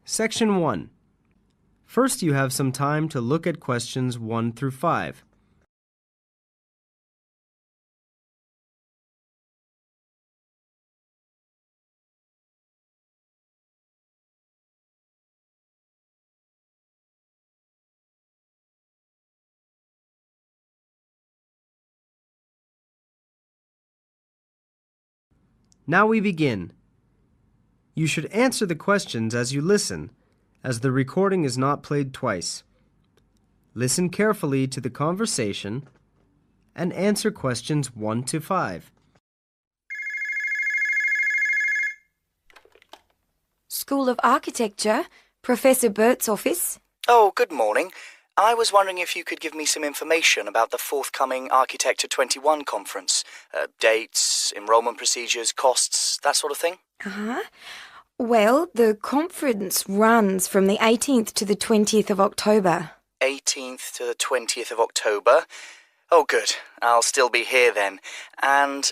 Section 1. First, you have some time to look at questions 1 through 5. Now we begin. You should answer the questions as you listen, as the recording is not played twice. Listen carefully to the conversation and answer questions 1 to 5. School of Architecture, Professor Burt's office. Oh, good morning. I was wondering if you could give me some information about the forthcoming Architecture 21 conference. Dates, enrollment procedures, costs, that sort of thing. Well, the conference runs from the 18th to the 20th of October. 18th to the 20th of October. Oh, good. I'll still be here then. And,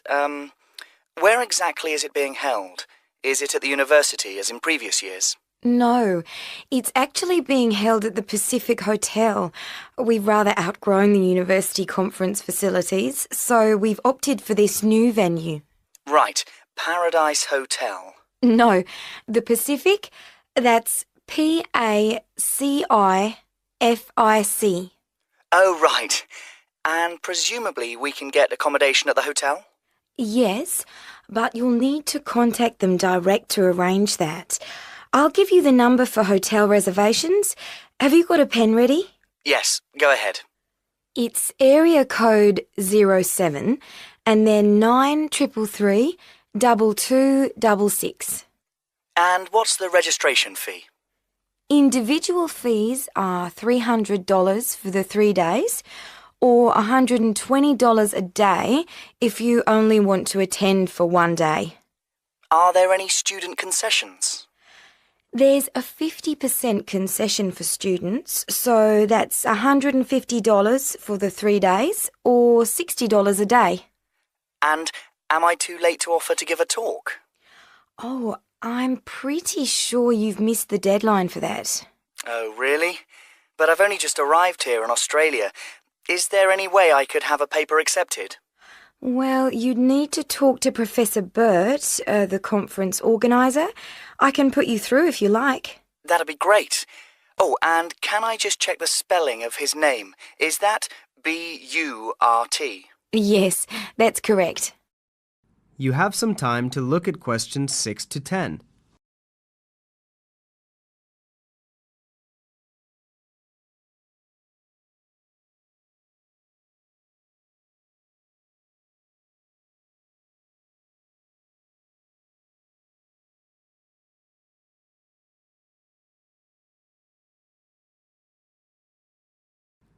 where exactly is it being held? Is it at the university, as in previous years? No, it's actually being held at the Pacific Hotel. We've rather outgrown the university conference facilities, so we've opted for this new venue. Right. Paradise Hotel. No, the Pacific, that's Pacific. Oh, right. And presumably we can get accommodation at the hotel? Yes, but you'll need to contact them direct to arrange that. I'll give you the number for hotel reservations. Have you got a pen ready? Yes, go ahead. It's area code 07 and then 9333 2266. And what's the registration fee? Individual fees are $300 for the 3 days or $120 a day if you only want to attend for 1 day. Are there any student concessions? There's a 50% concession for students, so that's $150 for the 3 days or $60 a day. And am I too late to offer to give a talk? Oh, I'm pretty sure you've missed the deadline for that. Oh, really? But I've only just arrived here in Australia. Is there any way I could have a paper accepted? Well, you'd need to talk to Professor Burt, the conference organiser. I can put you through if you like. That'd be great. Oh, and can I just check the spelling of his name? Is that B-U-R-T? Yes, that's correct. You have some time to look at questions 6 to 10.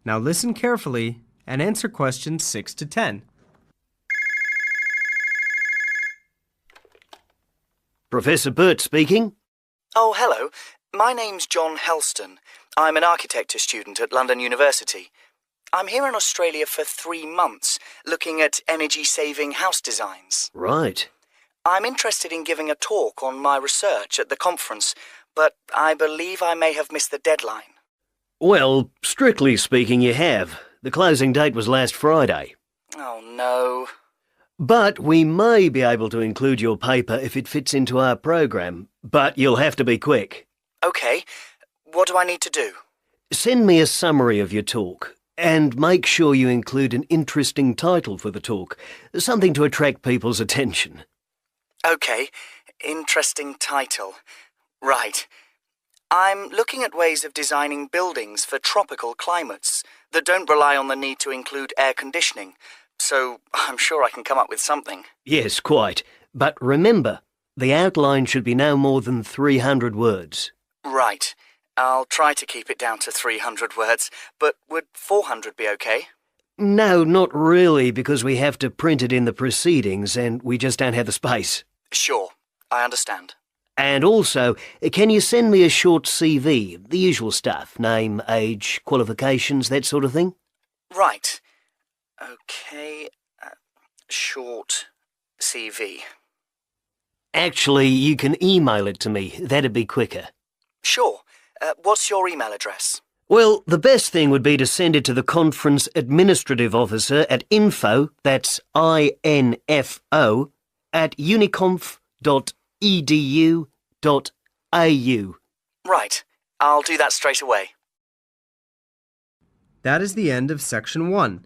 Now listen carefully and answer questions 6 to 10. Professor Burt speaking. Oh, hello. My name's John Helston. I'm an architecture student at London University. I'm here in Australia for 3 months, looking at energy-saving house designs. Right. I'm interested in giving a talk on my research at the conference, but I believe I may have missed the deadline. Well, strictly speaking, you have. The closing date was last Friday. Oh, no. But we may be able to include your paper if it fits into our program, but you'll have to be quick. OK. What do I need to do? Send me a summary of your talk, and make sure you include an interesting title for the talk, something to attract people's attention. OK. Interesting title. Right. I'm looking at ways of designing buildings for tropical climates that don't rely on the need to include air conditioning, so I'm sure I can come up with something. Yes, quite. But remember, the outline should be no more than 300 words. Right. I'll try to keep it down to 300 words, but would 400 be okay? No, not really, because we have to print it in the proceedings and we just don't have the space. Sure, I understand. And also, can you send me a short CV, the usual stuff, name, age, qualifications, that sort of thing? Right. OK. Short CV. Actually, you can email it to me. That'd be quicker. Sure. What's your email address? Well, the best thing would be to send it to the conference administrative officer at info, that's INFO, at uniconf.edu.au. Right. I'll do that straight away. That is the end of Section 1.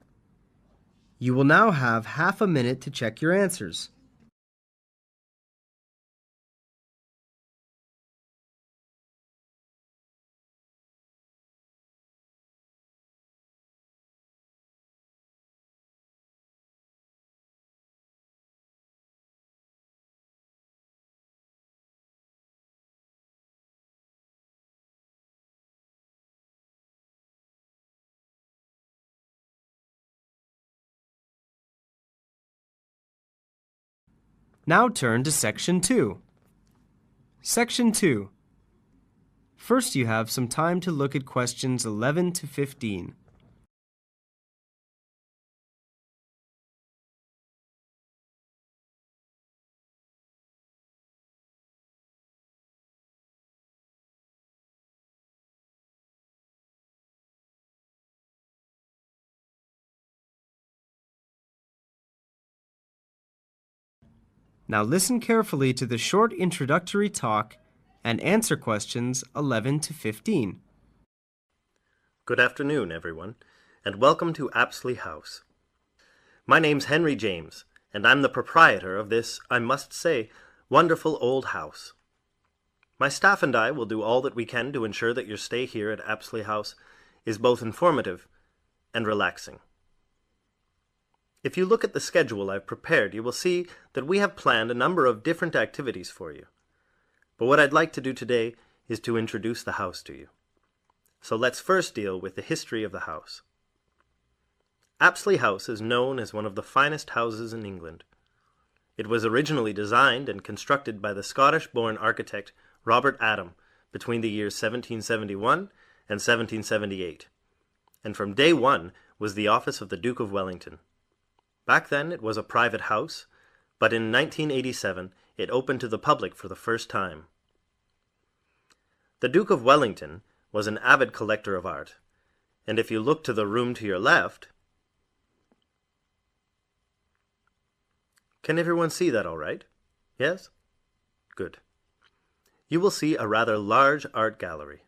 You will now have half a minute to check your answers. Now turn to Section 2. Section 2. First, you have some time to look at questions 11 to 15. Now listen carefully to the short introductory talk and answer questions 11 to 15. Good afternoon, everyone, and welcome to Apsley House. My name's Henry James, and I'm the proprietor of this, I must say, wonderful old house. My staff and I will do all that we can to ensure that your stay here at Apsley House is both informative and relaxing. If you look at the schedule I've prepared, you will see that we have planned a number of different activities for you. But what I'd like to do today is to introduce the house to you. So let's first deal with the history of the house. Apsley House is known as one of the finest houses in England. It was originally designed and constructed by the Scottish-born architect Robert Adam between the years 1771 and 1778, and from day one was the office of the Duke of Wellington. Back then it was a private house, but in 1987 it opened to the public for the first time. The Duke of Wellington was an avid collector of art, and if you look to the room to your left, can everyone see that all right? Yes? Good. You will see a rather large art gallery.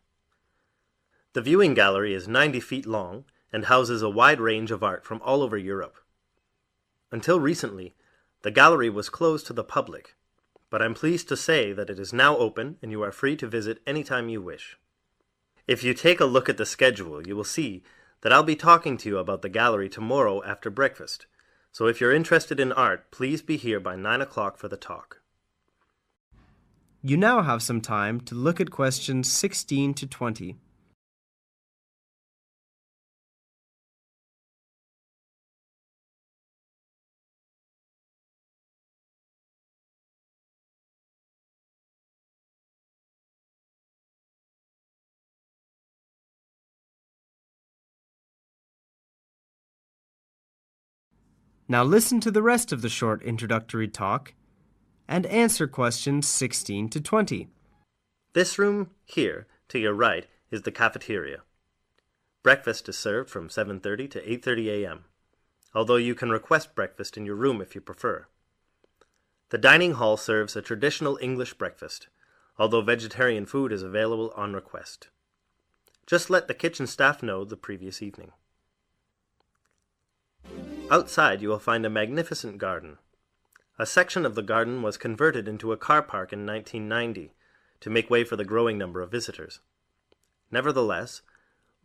The viewing gallery is 90 feet long and houses a wide range of art from all over Europe. Until recently, the gallery was closed to the public, but I'm pleased to say that it is now open and you are free to visit anytime you wish. If you take a look at the schedule, you will see that I'll be talking to you about the gallery tomorrow after breakfast, so if you're interested in art, please be here by 9 o'clock for the talk. You now have some time to look at questions 16 to 20. Now listen to the rest of the short introductory talk and answer questions 16 to 20. This room here, to your right, is the cafeteria. Breakfast is served from 7:30 to 8:30 a.m., although you can request breakfast in your room if you prefer. The dining hall serves a traditional English breakfast, although vegetarian food is available on request. Just let the kitchen staff know the previous evening. Outside you will find a magnificent garden. A section of the garden was converted into a car park in 1990 to make way for the growing number of visitors. Nevertheless,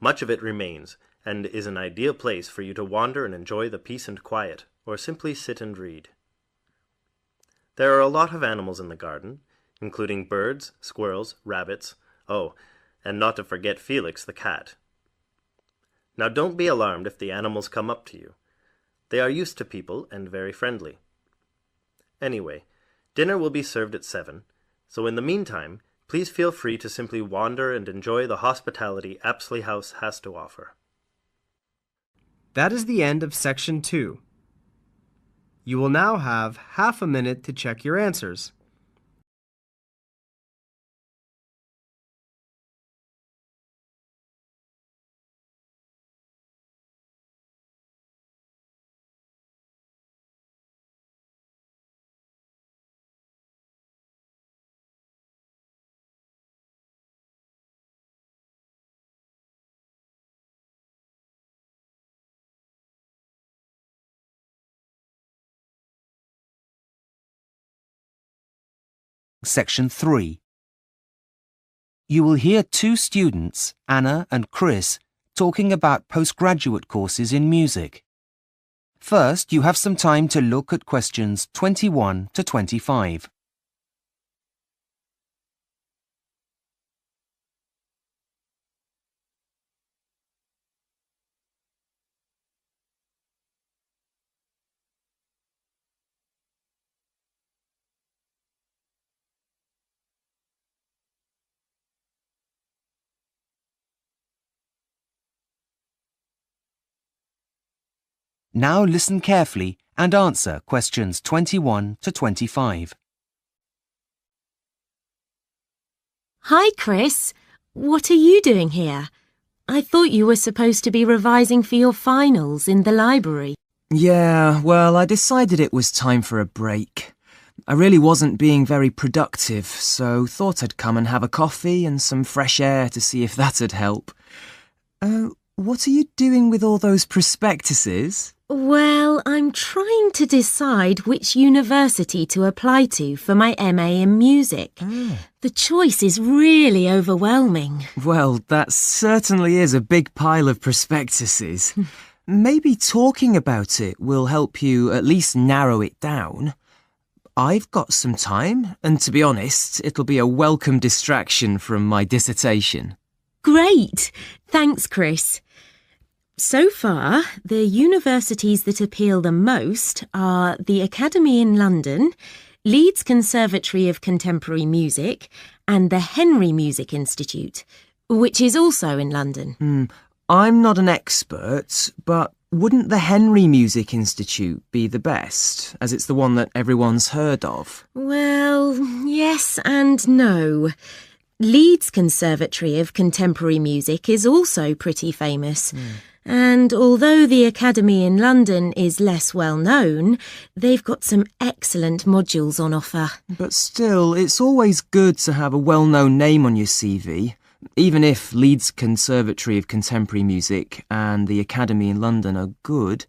much of it remains and is an ideal place for you to wander and enjoy the peace and quiet, or simply sit and read. There are a lot of animals in the garden, including birds, squirrels, rabbits, and not to forget Felix the cat. Now don't be alarmed if the animals come up to you. They are used to people and very friendly. Anyway, dinner will be served at 7, so in the meantime, please feel free to simply wander and enjoy the hospitality Apsley House has to offer. That is the end of Section 2. You will now have half a minute to check your answers. Section 3. You will hear two students, Anna and Chris, talking about postgraduate courses in music. First, you have some time to look at questions 21 to 25. Now listen carefully and answer questions 21 to 25. Hi, Chris. What are you doing here? I thought you were supposed to be revising for your finals in the library. Yeah, well, I decided it was time for a break. I really wasn't being very productive, so thought I'd come and have a coffee and some fresh air to see if that'd help. What are you doing with all those prospectuses? Well, I'm trying to decide which university to apply to for my MA in music. The choice is really overwhelming. Well, that certainly is a big pile of prospectuses. Maybe talking about it will help you at least narrow it down. I've got some time, and to be honest, it'll be a welcome distraction from my dissertation. Great! Thanks, Chris. So far, the universities that appeal the most are the Academy in London, Leeds Conservatory of Contemporary Music, and the Henry Music Institute, which is also in London. I'm not an expert, but wouldn't the Henry Music Institute be the best, as it's the one that everyone's heard of? Well, yes and no. Leeds Conservatory of Contemporary Music is also pretty famous. And although the Academy in London is less well known, they've got some excellent modules on offer. But still, it's always good to have a well-known name on your CV, even if Leeds Conservatory of Contemporary Music and the Academy in London are good.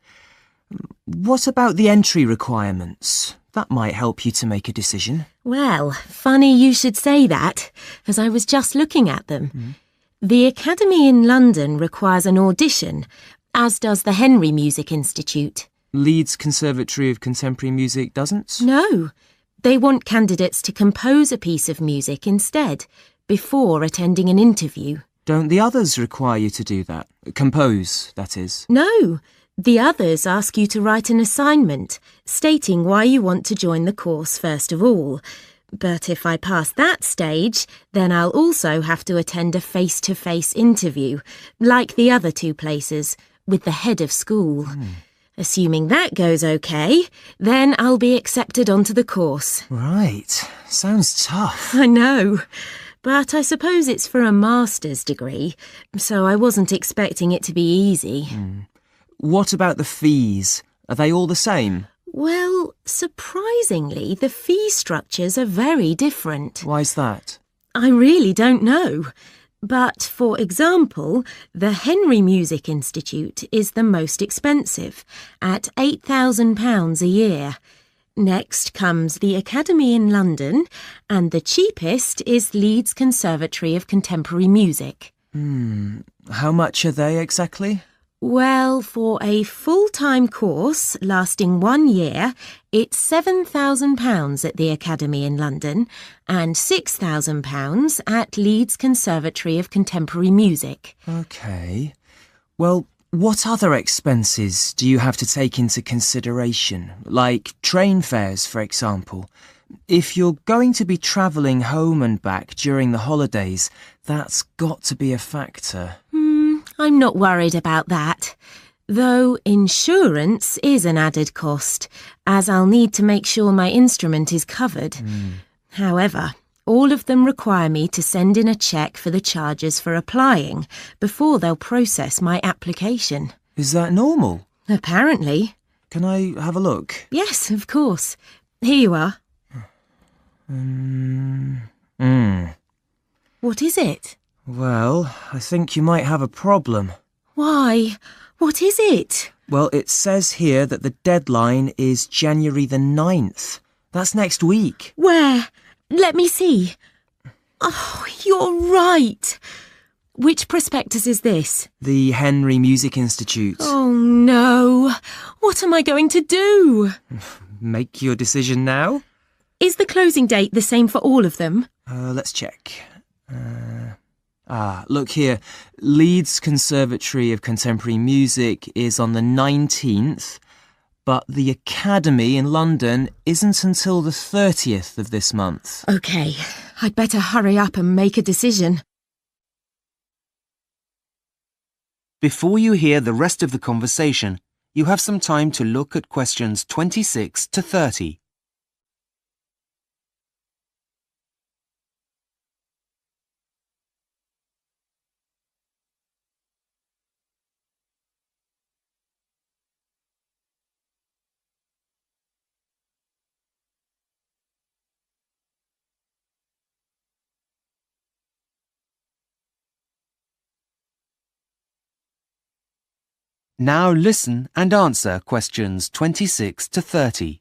What about the entry requirements? That might help you to make a decision. Well, funny you should say that, as I was just looking at them. The Academy in London requires an audition, as does the Henry Music Institute. Leeds Conservatory of Contemporary Music doesn't? No, they want candidates to compose a piece of music instead, before attending an interview. Don't the others require you to do that? Compose, that is. No, the others ask you to write an assignment, stating why you want to join the course first of all. But if I pass that stage, then I'll also have to attend a face-to-face interview, like the other two places, with the head of school. Assuming that goes okay, then I'll be accepted onto the course. Right. Sounds tough. I know, but I suppose it's for a master's degree, so I wasn't expecting it to be easy. What about the fees? Are they all the same? Well, surprisingly, the fee structures are very different. Why's that? I really don't know. But, for example, the Henry Music Institute is the most expensive, at £8,000 a year. Next comes the Academy in London, and the cheapest is Leeds Conservatory of Contemporary Music. How much are they exactly? Well, for a full-time course lasting 1 year, it's £7,000 at the Academy in London and £6,000 at Leeds Conservatory of Contemporary Music. OK. Well, what other expenses do you have to take into consideration? Like train fares, for example. If you're going to be travelling home and back during the holidays, that's got to be a factor. I'm not worried about that. Though insurance is an added cost, as I'll need to make sure my instrument is covered. However, all of them require me to send in a cheque for the charges for applying before they'll process my application. Is that normal? Apparently. Can I have a look? Yes, of course. Here you are. What is it? Well, I think you might have a problem. Why? What is it? Well, it says here that the deadline is January the 9th. That's next week. Where? Let me see. Oh, you're right. Which prospectus is this? The Henry Music Institute. Oh, no. What am I going to do? Make your decision now? Is the closing date the same for all of them? Let's check. Look here. Leeds Conservatory of Contemporary Music is on the 19th, but the Academy in London isn't until the 30th of this month. OK, I'd better hurry up and make a decision. Before you hear the rest of the conversation, you have some time to look at questions 26 to 30. Now listen and answer questions 26 to 30.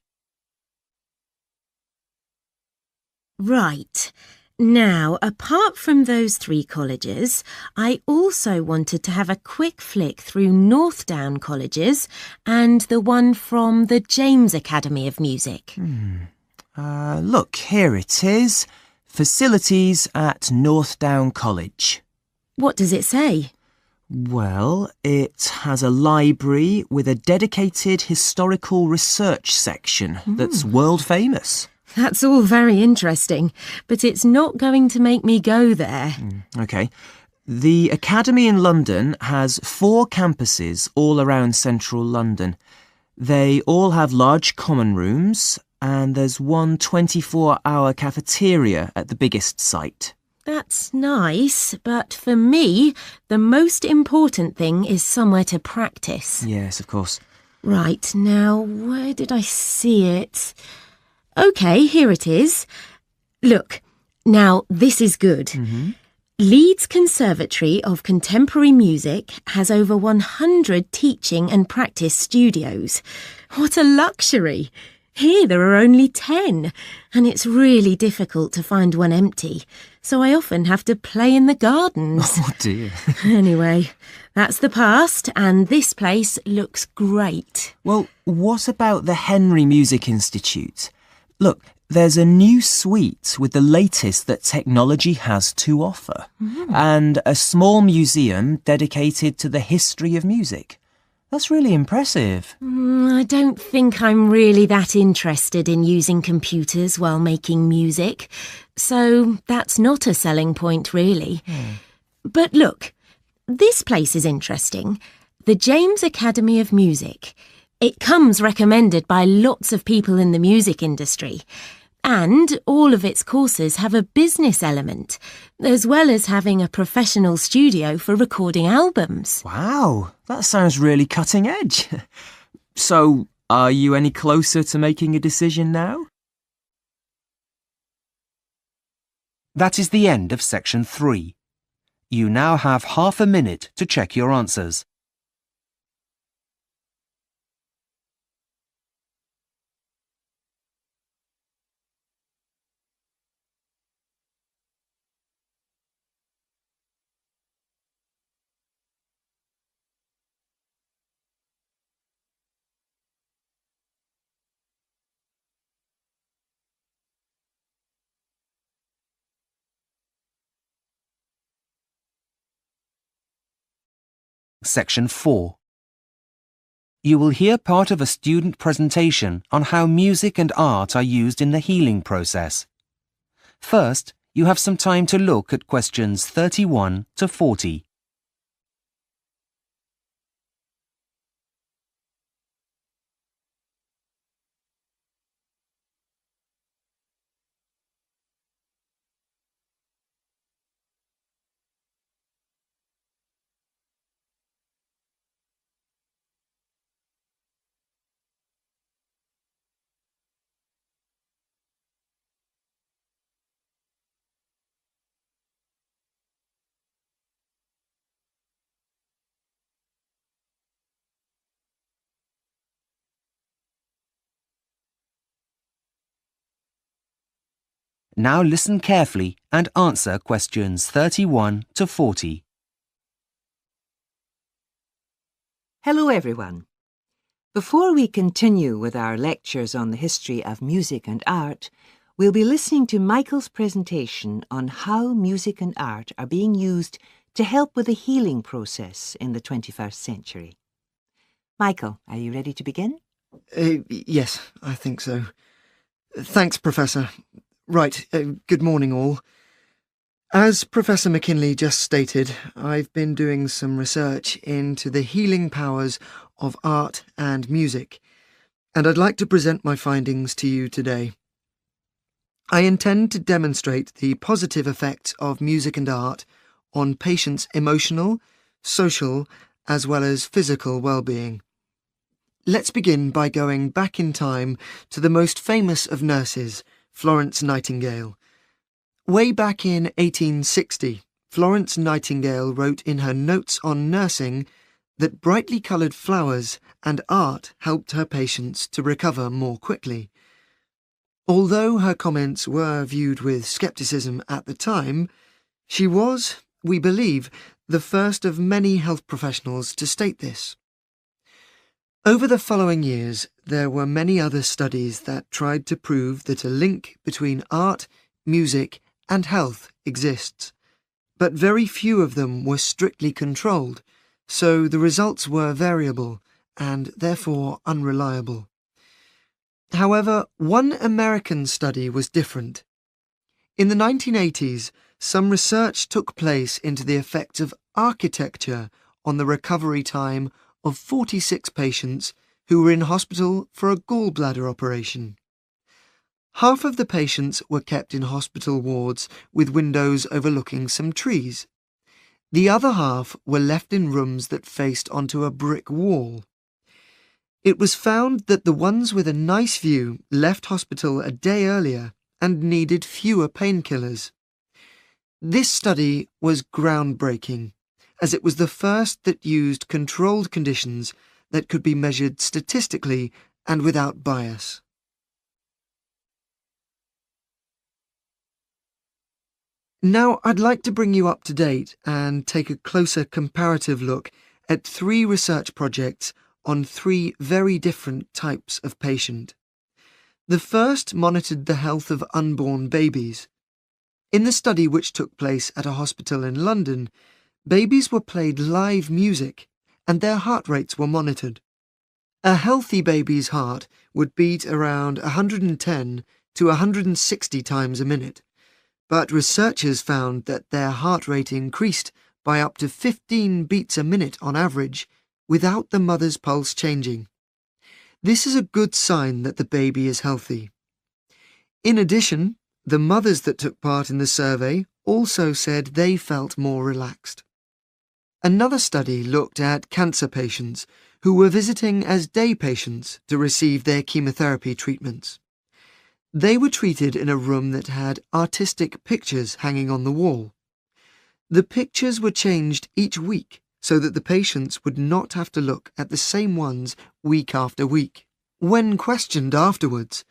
Right. Now, apart from those 3 colleges, I also wanted to have a quick flick through Northdown colleges and the one from the James Academy of Music. Look, here it is. Facilities at Northdown College. What does it say? Well, it has a library with a dedicated historical research section that's world famous. That's all very interesting, but it's not going to make me go there. OK. The Academy in London has 4 campuses all around central London. They all have large common rooms, and there's one 24-hour cafeteria at the biggest site. That's nice, but for me, the most important thing is somewhere to practice. Yes, of course. Right, now, where did I see it? OK, here it is. Look, now this is good. Leeds Conservatory of Contemporary Music has over 100 teaching and practice studios. What a luxury! Here there are only 10, and it's really difficult to find one empty, so I often have to play in the gardens. Oh dear. Anyway, that's the past, and this place looks great. Well, what about the Henry Music Institute? Look, there's a new suite with the latest that technology has to offer, and a small museum dedicated to the history of music. That's really impressive. I don't think I'm really that interested in using computers while making music, so that's not a selling point, really. But look, this place is interesting. The James Academy of Music. It comes recommended by lots of people in the music industry. And all of its courses have a business element, as well as having a professional studio for recording albums. Wow, that sounds really cutting edge. So, are you any closer to making a decision now? That is the end of section 3. You now have half a minute to check your answers. Section 4. You will hear part of a student presentation on how music and art are used in the healing process. First, you have some time to look at questions 31 to 40. Now listen carefully and answer questions 31 to 40. Hello everyone. Before we continue with our lectures on the history of music and art, we'll be listening to Michael's presentation on how music and art are being used to help with the healing process in the 21st century. Michael, are you ready to begin? Yes, I think so. Thanks, Professor. Right, good morning all. As Professor McKinley just stated, I've been doing some research into the healing powers of art and music, and I'd like to present my findings to you today. I intend to demonstrate the positive effects of music and art on patients' emotional, social, as well as physical well-being. Let's begin by going back in time to the most famous of nurses, Florence Nightingale. Way back in 1860, Florence Nightingale wrote in her Notes on Nursing that brightly coloured flowers and art helped her patients to recover more quickly. Although her comments were viewed with scepticism at the time, she was, we believe, the first of many health professionals to state this. Over the following years, there were many other studies that tried to prove that a link between art, music, and health exists, but very few of them were strictly controlled, so the results were variable and therefore unreliable. However, one American study was different. In the 1980s, some research took place into the effects of architecture on the recovery time of 46 patients who were in hospital for a gallbladder operation. Half of the patients were kept in hospital wards with windows overlooking some trees. The other half were left in rooms that faced onto a brick wall. It was found that the ones with a nice view left hospital a day earlier and needed fewer painkillers. This study was groundbreaking, as it was the first that used controlled conditions that could be measured statistically and without bias. Now I'd like to bring you up to date and take a closer comparative look at 3 research projects on 3 very different types of patient. The first monitored the health of unborn babies. In the study, which took place at a hospital in London, babies were played live music and their heart rates were monitored. A healthy baby's heart would beat around 110 to 160 times a minute, but researchers found that their heart rate increased by up to 15 beats a minute on average without the mother's pulse changing. This is a good sign that the baby is healthy. In addition, the mothers that took part in the survey also said they felt more relaxed. Another study looked at cancer patients who were visiting as day patients to receive their chemotherapy treatments. They were treated in a room that had artistic pictures hanging on the wall. The pictures were changed each week so that the patients would not have to look at the same ones week after week. When questioned afterwards,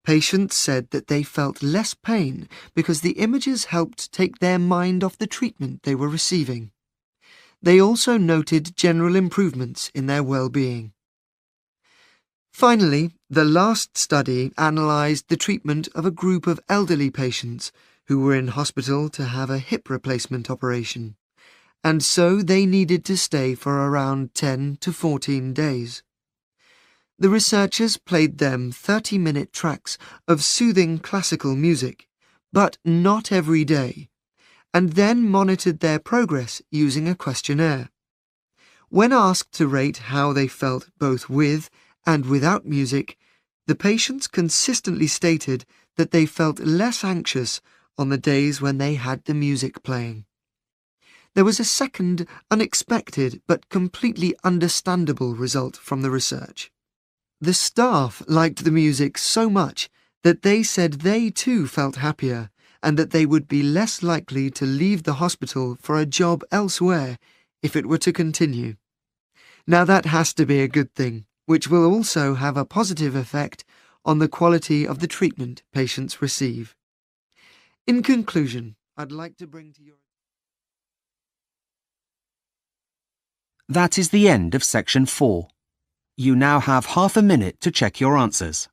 patients said that they felt less pain because the images helped take their mind off the treatment they were receiving. They also noted general improvements in their well-being. Finally, the last study analysed the treatment of a group of elderly patients who were in hospital to have a hip replacement operation, and so they needed to stay for around 10 to 14 days. The researchers played them 30-minute tracks of soothing classical music, but not every day, and then monitored their progress using a questionnaire. When asked to rate how they felt both with and without music, the patients consistently stated that they felt less anxious on the days when they had the music playing. There was a second, unexpected but completely understandable result from the research. The staff liked the music so much that they said they too felt happier and that they would be less likely to leave the hospital for a job elsewhere if it were to continue. Now that has to be a good thing, which will also have a positive effect on the quality of the treatment patients receive. In conclusion, I'd like to bring to your... That is the end of section 4. You now have half a minute to check your answers.